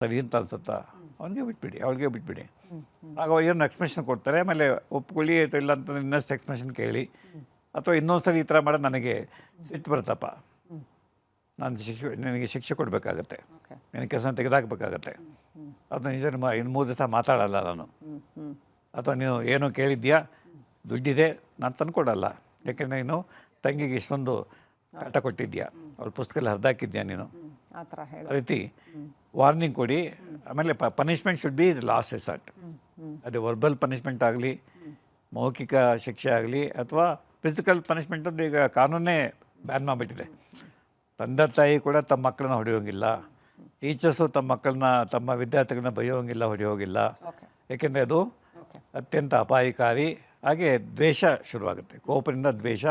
ಸರಿ ಅಂತ ಅನ್ಸುತ್ತಾ ಅವನಿಗೆ ಬಿಟ್ಬಿಡಿ, ಅವಳಿಗೆ ಬಿಟ್ಬಿಡಿ. ಆಗ ಏನು ಎಕ್ಸ್ಪ್ರೆಷನ್ ಕೊಡ್ತಾರೆ, ಆಮೇಲೆ ಒಪ್ಕೊಳ್ಳಿ ಇಲ್ಲ ಅಂತ ಇನ್ನಷ್ಟು ಎಕ್ಸ್ಪ್ರೆಷನ್ ಕೇಳಿ, ಅಥವಾ ಇನ್ನೊಂದು ಸರಿ ಈ ಥರ ಮಾಡೋದು ನನಗೆ ಸಿಟ್ಟು ಬರುತ್ತಪ್ಪ, ನಾನು ನನಗೆ ಶಿಕ್ಷೆ ಕೊಡಬೇಕಾಗತ್ತೆ, ನಿನ್ನ ಕೆಲಸ ತೆಗೆದಾಕಬೇಕಾಗತ್ತೆ, ಅದು ನಿಜ ಇನ್ನು 3 ದಿವಸ ಮಾತಾಡಲ್ಲ ನಾನು, ಅಥವಾ ನೀವು ಏನೋ ಕೇಳಿದ್ಯಾ ದುಡ್ಡಿದೆ ನಾನು ತಂದುಕೊಡಲ್ಲ, ಯಾಕೆಂದರೆ ನೀನು ತಂಗಿಗೆ ಇಷ್ಟೊಂದು ಕಾಟ ಕೊಟ್ಟಿದ್ಯಾ, ಅವ್ಳ ಪುಸ್ತಕದಲ್ಲಿ ಹರಿದಾಕಿದ್ಯಾ ನೀನು, ಆ ರೀತಿ ವಾರ್ನಿಂಗ್ ಕೊಡಿ. ಆಮೇಲೆ punishment should be last resort. ಅದು ವರ್ಬಲ್ ಪನಿಷ್ಮೆಂಟ್ ಆಗಲಿ, ಮೌಖಿಕ ಶಿಕ್ಷೆ ಆಗಲಿ, ಅಥವಾ ಫಿಸಿಕಲ್ ಪನಿಷ್ಮೆಂಟ್ ಅಂತ ಈಗ ಕಾನೂನೇ ಬ್ಯಾನ್ ಮಾಡಿಬಿಟ್ಟಿದೆ. ತಂದೆ ತಾಯಿ ಕೂಡ ತಮ್ಮ ಮಕ್ಕಳನ್ನ ಹೊಡೆಯೋಂಗಿಲ್ಲ, ಟೀಚರ್ಸು ತಮ್ಮ ವಿದ್ಯಾರ್ಥಿಗಳನ್ನ ಬೈಯೋಂಗಿಲ್ಲ, ಹೊಡೆಯೋಗಿಲ್ಲ. ಏಕೆಂದರೆ ಅದು ಅತ್ಯಂತ ಅಪಾಯಕಾರಿ. ಹಾಗೆ ದ್ವೇಷ ಶುರುವಾಗುತ್ತೆ, ಕೋಪದಿಂದ ದ್ವೇಷ,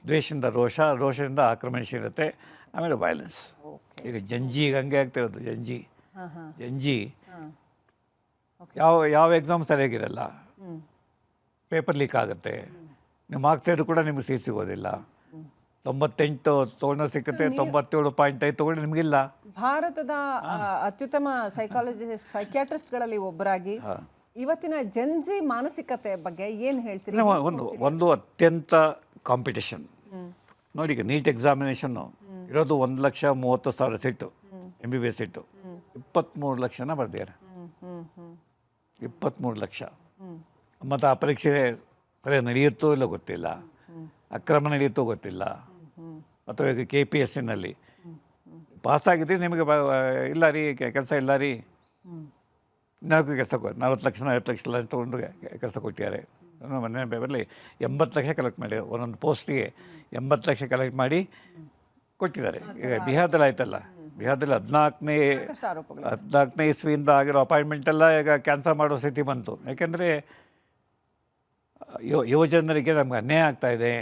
ದ್ವೇಷದಿಂದ ರೋಷ, ರೋಷದಿಂದ ಆಕ್ರಮಣಶೀಲತೆ, ಆಮೇಲೆ ವೈಲೆನ್ಸ್. ಈಗ ಜಂಜಿಗೆ ಹಂಗೆ ಆಗ್ತಿರೋದು. ಜಂಜಿ ಯಾವ ಎಕ್ಸಾಮ್ ಸರಿಯಾಗಿರಲ್ಲ, ಪೇಪರ್ ಲೀಕ್ ಆಗುತ್ತೆ, ನೀವು ಮಾರ್ಕ್ಸ್ ತೆಗೆದು ಕೂಡ ನಿಮ್ಗೆ ಸೀಟ್ ಸಿಗೋದಿಲ್ಲ. 98 ತೊಗೊಂಡು ಸಿಕ್ಕುತ್ತೆ, 97.5 ತೊಗೊಂಡು ನಿಮಗಿಲ್ಲ. ಭಾರತದ ಅತ್ಯುತ್ತಮ ಸೈಕ್ಯಾಟ್ರಿಸ್ಟ್ಗಳಲ್ಲಿ ಒಬ್ಬರಾಗಿ ಇವತ್ತಿನ ಜಂಜಿ ಮಾನಸಿಕತೆ ಬಗ್ಗೆ ಏನು ಹೇಳ್ತೀರಿ? ಒಂದು ಅತ್ಯಂತ ಕಾಂಪಿಟೇಷನ್ ನೋಡಿ. ಈಗ ನೀಟ್ ಎಕ್ಸಾಮಿನೇಷನ್ನು ಇರೋದು 1,30,000 ಸೀಟು, MBBS ಸೀಟು, 23 ಲಕ್ಷನ ಬರ್ದಿದ್ದಾರೆ. 23 ಲಕ್ಷ. ಮತ್ತು ಆ ಪರೀಕ್ಷೆ ಸರಿಯಾಗಿ ನಡೆಯುತ್ತೋ ಇಲ್ಲ ಗೊತ್ತಿಲ್ಲ, ಅಕ್ರಮ ನಡೆಯುತ್ತೋ ಗೊತ್ತಿಲ್ಲ. ಅಥವಾ ಈಗ KPSCನಲ್ಲಿ ಪಾಸಾಗಿದ್ದರೆ ನಿಮಗೆ ಇಲ್ಲ ರೀ ಕೆಲಸ ಇಲ್ಲ ರೀ, 40 ಕೆಲಸ 40 ಲಕ್ಷ 50 ಲಕ್ಷ ಎಲ್ಲ ತೊಗೊಂಡು ಕೆಲಸ ಕೊಟ್ಟಿದ್ದಾರೆ. ಮೊನ್ನೆ ಪೇಪರಲ್ಲಿ 80 ಲಕ್ಷ ಕಲೆಕ್ಟ್ ಮಾಡಿ, ಒಂದೊಂದು ಪೋಸ್ಟಿಗೆ 80 ಲಕ್ಷ ಕಲೆಕ್ಟ್ ಮಾಡಿ ಕೊಟ್ಟಿದ್ದಾರೆ. ಈಗ ಬಿಹಾರದಲ್ಲಿ ಆಯ್ತಲ್ಲ, ಬಿಹಾರದಲ್ಲಿ 14ನೇ ಇಸ್ವಿಯಿಂದ ಆಗಿರೋ ಅಪಾಯಿಂಟ್ಮೆಂಟೆಲ್ಲ ಈಗ ಕ್ಯಾನ್ಸಲ್ ಮಾಡೋ ಸ್ಥಿತಿ ಬಂತು. ಯಾಕೆಂದರೆ ಯುವಜನರಿಗೆ ನಮ್ಗೆ ಅನ್ಯಾಯ ಆಗ್ತಾಯಿದೆ,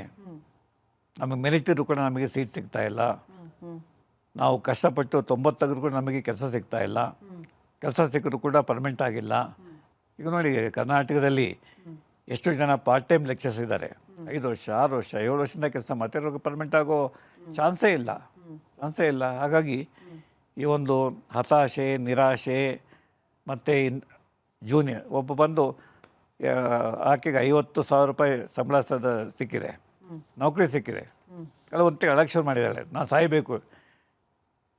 ನಮಗೆ ಮೆರಿಟ್ ಇದ್ರೂ ಕೂಡ ನಮಗೆ ಸೀಟ್ ಸಿಗ್ತಾಯಿಲ್ಲ, ನಾವು ಕಷ್ಟಪಟ್ಟು 90 ತೆಗೆದ್ರು ಕೂಡ ನಮಗೆ ಕೆಲಸ ಸಿಗ್ತಾಯಿಲ್ಲ, ಕೆಲಸ ಸಿಕ್ಕಿದ್ರು ಕೂಡ ಪರ್ಮನೆಂಟ್ ಆಗಿಲ್ಲ. ಈಗ ನೋಡಿ ಕರ್ನಾಟಕದಲ್ಲಿ ಎಷ್ಟು ಜನ ಪಾರ್ಟ್ ಟೈಮ್ ಲೆಕ್ಚರ್ಸ್ ಇದ್ದಾರೆ, 5 ವರ್ಷ 6 ವರ್ಷ 7 ವರ್ಷದಿಂದ ಕೆಲಸ ಮಾಡ್ತಿರೋ ಪರ್ಮನೆಂಟ್ ಆಗೋ ಚಾನ್ಸೇ ಇಲ್ಲ. ಹಾಗಾಗಿ ಈ ಒಂದು ಹತಾಶೆ, ನಿರಾಶೆ, ಮತ್ತು ಜೂನಿಯರ್ ಒಬ್ಬ ಬಂದು ಆಕೆಗೆ 50,000 ರೂಪಾಯಿ ಸಂಬಳ ಸಿಕ್ಕಿದೆ, ನೌಕರಿ ಸಿಕ್ಕಿದೆ, ಕೆಲವೊಂದು ಎಲೆಕ್ಷನ್ ಮಾಡಿದ್ದಾಳೆ, ನಾನು ಸಾಯಬೇಕು.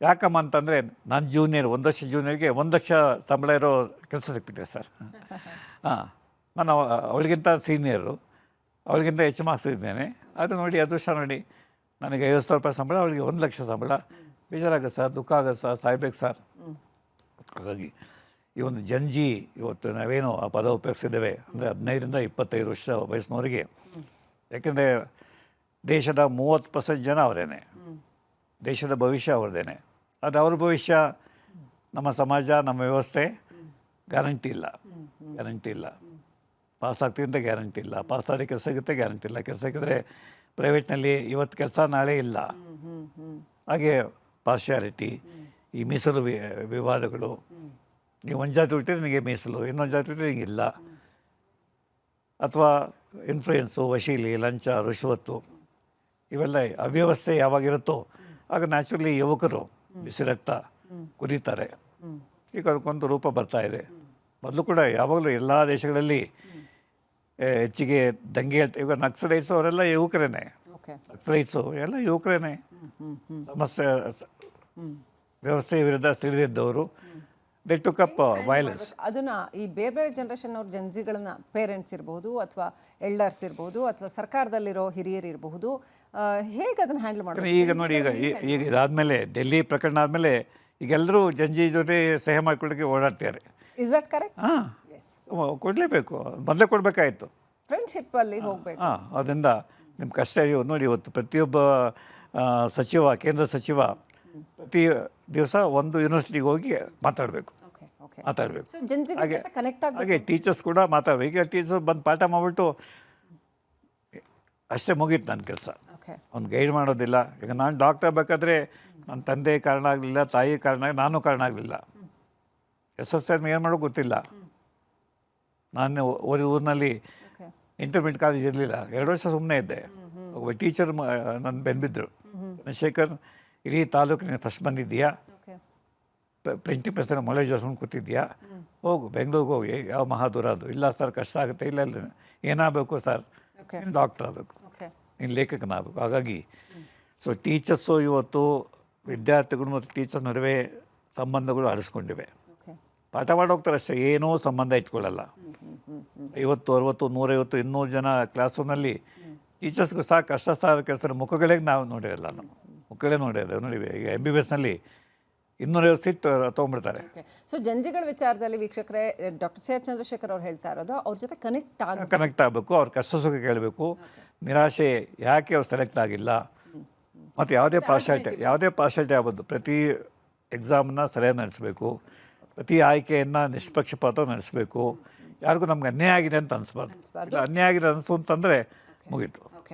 ಯಾಕಮ್ಮ ಅಂತಂದರೆ ನಾನು ಜೂನಿಯರ್, 1 ವರ್ಷ ಜೂನಿಯರ್ಗೆ 1 ಲಕ್ಷ ಸಂಬಳ ಇರೋ ಕೆಲಸ ಸಿಕ್ಬಿಟ್ಟಿದೆ ಸರ್. ನಾನು ಅವಳಿಗಿಂತ ಸೀನಿಯರು, ಅವಳಿಗಿಂತ ಹೆಚ್ಚು ಮಾರ್ಕ್ಸ್ ಇದ್ದೇನೆ. ಅದು ನೋಡಿ ಅದೃಷ್ಟ ನೋಡಿ, ನನಗೆ 50,000 ರೂಪಾಯಿ ಸಂಬಳ, ಅವಳಿಗೆ 1 ಲಕ್ಷ ಸಂಬಳ. ಬೇಜಾರಾಗುತ್ತೆ ಸರ್, ದುಃಖ ಆಗುತ್ತೆ ಸರ್, ಸಾಯ್ಬೇಕು ಸರ್. ಹಾಗಾಗಿ ಈ ಒಂದು ಜಂಜಿ ಇವತ್ತು ನಾವೇನು ಆ ಪದ ಉಪಯೋಗಿಸಿದ್ದೇವೆ ಅಂದರೆ 15ರಿಂದ 25 ವರ್ಷ ವಯಸ್ಸಿನವರಿಗೆ. ಯಾಕೆಂದರೆ ದೇಶದ 30% ಜನ ಅವರೇನೆ, ದೇಶದ ಭವಿಷ್ಯ ಅವ್ರದ್ದೇನೆ. ಅದು ಅವ್ರ ಭವಿಷ್ಯ, ನಮ್ಮ ಸಮಾಜ, ನಮ್ಮ ವ್ಯವಸ್ಥೆ ಗ್ಯಾರಂಟಿ ಇಲ್ಲ. ಪಾಸಾಗ್ತೀವಿ ಅಂತ ಗ್ಯಾರಂಟಿ ಇಲ್ಲ, ಪಾಸಾಗಿ ಕೆಲಸ ಸಿಗುತ್ತೆ ಗ್ಯಾರಂಟಿ ಇಲ್ಲ, ಕೆಲಸ ಸಿಕ್ಕಿದ್ರೆ ಪ್ರೈವೇಟ್ನಲ್ಲಿ ಇವತ್ತು ಕೆಲಸ ನಾಳೆ ಇಲ್ಲ. ಹಾಗೆ ಪಾರ್ಶಿಯಾಲಿಟಿ, ಈ ಮೀಸಲು ವಿವಾದಗಳು, ನೀವು ಒಂದು ಜಾತಿ ಹುಟ್ಟಿದ್ರೆ ನಿಮಗೆ ಮೀಸಲು, ಇನ್ನೊಂದು ಜಾತಿ ಹುಟ್ಟಿದ್ರೆ ನಿಮಗಿಲ್ಲ. ಅಥವಾ ಇನ್ಫ್ಲೂಯೆನ್ಸು, ವಶೀಲಿ, ಲಂಚ, ರುಶ್ವತ್ತು, ಇವೆಲ್ಲ ಅವ್ಯವಸ್ಥೆ ಯಾವಾಗಿರುತ್ತೋ ಆಗ ನ್ಯಾಚುರಲಿ ಯುವಕರು ಬಿಸಿ ರಕ್ತ ಕುದೀತಾರೆ. ಈಗ ಅದಕ್ಕೊಂದು ರೂಪ ಬರ್ತಾ ಇದೆ. ಮೊದಲು ಕೂಡ ಯಾವಾಗಲೂ ಎಲ್ಲ ದೇಶಗಳಲ್ಲಿ ಹೆಚ್ಚಿಗೆ ದಂಗೆ ಈಗ ನಕ್ಸಲೈಟ್ಸು ಅವರೆಲ್ಲ ಯುವಕರೇನೆ, ನಕ್ಸಲೈಟ್ಸು ಎಲ್ಲ ಯುವಕರೇನೆ. ಸಮಸ್ಯೆ ವ್ಯವಸ್ಥೆಯ ವಿರುದ್ಧ ಸಿಡಿದಿದ್ದವರು, ದೇ ಟುಕ್ ಅಪ್ ವೈಲೆನ್ಸ್. ಅದನ್ನ ಈ ಬೇರೆ ಜನ್ರೇಷನ್ ಅವ್ರ ಜನ್ಜಿಗಳನ್ನ ಪೇರೆಂಟ್ಸ್ ಇರಬಹುದು, ಅಥವಾ ಎಲ್ಡರ್ಸ್ ಇರಬಹುದು, ಅಥವಾ ಸರ್ಕಾರದಲ್ಲಿರೋ ಹಿರಿಯರು ಇರಬಹುದು, ಹೇಗೆ ಅದನ್ನು ಹ್ಯಾಂಡಲ್ ಮಾಡ್ತಾರೆ? ಈಗ ನೋಡಿ, ಈಗ ಇದಾದಮೇಲೆ ಡೆಲ್ಲಿ ಪ್ರಕರಣ ಆದಮೇಲೆ ಈಗ ಎಲ್ಲರೂ ಜಂಜಿ ಜೊತೆ ಸಹಿ ಮಾಡಿಕೊಳ್ಳೋಕ್ಕೆ ಓಡಾಡ್ತಾರೆ. Is that correct? ಕೊಡಲೇಬೇಕು, ಮೊದಲೇ ಕೊಡಬೇಕಾಯಿತು. ಫ್ರೆಂಡ್ಶಿಪ್ಪಲ್ಲಿ ಹೋಗಬೇಕು. ಅದರಿಂದ ನಿಮ್ಮ ಕಷ್ಟ ನೋಡಿ. ಇವತ್ತು ಪ್ರತಿಯೊಬ್ಬ ಸಚಿವ, ಕೇಂದ್ರ ಸಚಿವ ಪ್ರತಿ ದಿವಸ ಒಂದು ಯೂನಿವರ್ಸಿಟಿಗೆ ಹೋಗಿ ಮಾತಾಡಬೇಕು. ಹಾಗೆ ಟೀಚರ್ಸ್ ಕೂಡ ಮಾತಾಡಬೇಕು. ಈಗ ಟೀಚರ್ಸ್ ಬಂದು ಪಾಠ ಮಾಡಿಬಿಟ್ಟು ಅಷ್ಟೇ ಮುಗೀತು ನನ್ನ ಕೆಲಸ, ಅವ್ನು ಗೈಡ್ ಮಾಡೋದಿಲ್ಲ. ಈಗ ನಾನು ಡಾಕ್ಟರ್ ಆಗಬೇಕಾದ್ರೆ ನನ್ನ ತಂದೆ ಕಾರಣ ಆಗಲಿಲ್ಲ, ತಾಯಿ ಕಾರಣ, ನಾನು ಕಾರಣ ಆಗಲಿಲ್ಲ. SSM ಏನು ಮಾಡೋಕ್ಕೆ ಗೊತ್ತಿಲ್ಲ. ನಾನು ಓದಿ ಊರಿನಲ್ಲಿ ಇಂಟರ್ಮೀಡಿಯೇಟ್ ಕಾಲೇಜ್ ಇರಲಿಲ್ಲ, 2 ವರ್ಷ ಸುಮ್ಮನೆ ಇದ್ದೆ. ಒಬ್ಬ ಟೀಚರ್ ನನ್ನ ಬೆನ್ಬಿದ್ರು, ಚಂದ್ರಶೇಖರ್, ಇಡೀ ತಾಲೂಕಿನ ಫಸ್ಟ್ ಬಂದಿದ್ದೀಯಾ, ಪ್ರಿಂಟಿಂಗ್ ಪ್ರೆಸ್ಸಲ್ಲಿ ಮೊಳೆ ಜೋಸ್ಕೊಂಡು ಕೂತಿದ್ಯಾ, ಹೋಗು ಬೆಂಗಳೂರಿಗೆ ಹೋಗಿ, ಯಾವ ಮಹಾದೂರ ಅದು. ಇಲ್ಲ ಸರ್ ಕಷ್ಟ ಆಗುತ್ತೆ. ಇಲ್ಲ ಇಲ್ಲ, ಏನಾಗಬೇಕು ಸರ್, ಓಕೆ ನೀನು ಡಾಕ್ಟರ್ ಆಗಬೇಕು, ಓಕೆ ನೀನು ಲೇಖಕನಾಗಬೇಕು. ಹಾಗಾಗಿ ಸೊ ಟೀಚರ್ಸು ಇವತ್ತು ವಿದ್ಯಾರ್ಥಿಗಳು ಮತ್ತು ಟೀಚರ್ಸ್ ನಡುವೆ ಸಂಬಂಧಗಳು ಅರಿಸ್ಕೊಂಡಿವೆ. ಓಕೆ ಪಾಠ ಮಾಡಿ ಹೋಗ್ತಾರೆ ಅಷ್ಟೇ, ಏನೂ ಸಂಬಂಧ ಇಟ್ಕೊಳ್ಳಲ್ಲ. 50, 60, 150, 200 ಜನ ಕ್ಲಾಸ್ ರೂಮ್ನಲ್ಲಿ ಟೀಚರ್ಸ್ಗೂ ಸಾಕು ಕಷ್ಟ ಸಾರ ಕೆಲಸ ಮುಖಗಳೇ ನಾವು ನೋಡಿರಲ್ಲ. ನಾವು ಮುಖಗಳೇ ನೋಡಿರೋದು ನೋಡಿವೆ. ಈಗ MBBSನಲ್ಲಿ 250 ಸೀಟ್ ತೊಗೊಂಡ್ಬಿಡ್ತಾರೆ. ಓಕೆ ಸೊ ಜಂಜಿಗಳ ವಿಚಾರದಲ್ಲಿ ವೀಕ್ಷಕರೇ, ಡಾಕ್ಟರ್ ಸಿ ಆರ್ ಚಂದ್ರಶೇಖರ್ ಅವ್ರು ಹೇಳ್ತಾ ಇರೋದು ಅವ್ರ ಜೊತೆ ಕನೆಕ್ಟ್ ಆಗಬೇಕು, ಅವ್ರ ಕಷ್ಟ ಸುಖ ಕೇಳಬೇಕು, ನಿರಾಶೆ ಯಾಕೆ ಅವ್ರು ಸೆಲೆಕ್ಟ್ ಆಗಿಲ್ಲ, ಮತ್ತು ಯಾವುದೇ ಪಾರ್ಶಾಲಿಟಿ ಆಗ್ಬೋದು. ಪ್ರತಿ ಎಕ್ಸಾಮನ್ನ ಸರಿಯಾಗಿ ನಡೆಸಬೇಕು, ಪ್ರತಿ ಆಯ್ಕೆಯನ್ನು ನಿಷ್ಪಕ್ಷಪಾತ ನಡೆಸಬೇಕು. ಯಾರಿಗೂ ನಮ್ಗೆ ಅನ್ಯಾಯ ಆಗಿದೆ ಅಂತ ಅನಿಸ್ಬಾರ್ದು. ಅನ್ಯಾಯ ಆಗಿದೆ ಅನಿಸ್ತು ಅಂತಂದರೆ ಮುಗೀತು. ಓಕೆ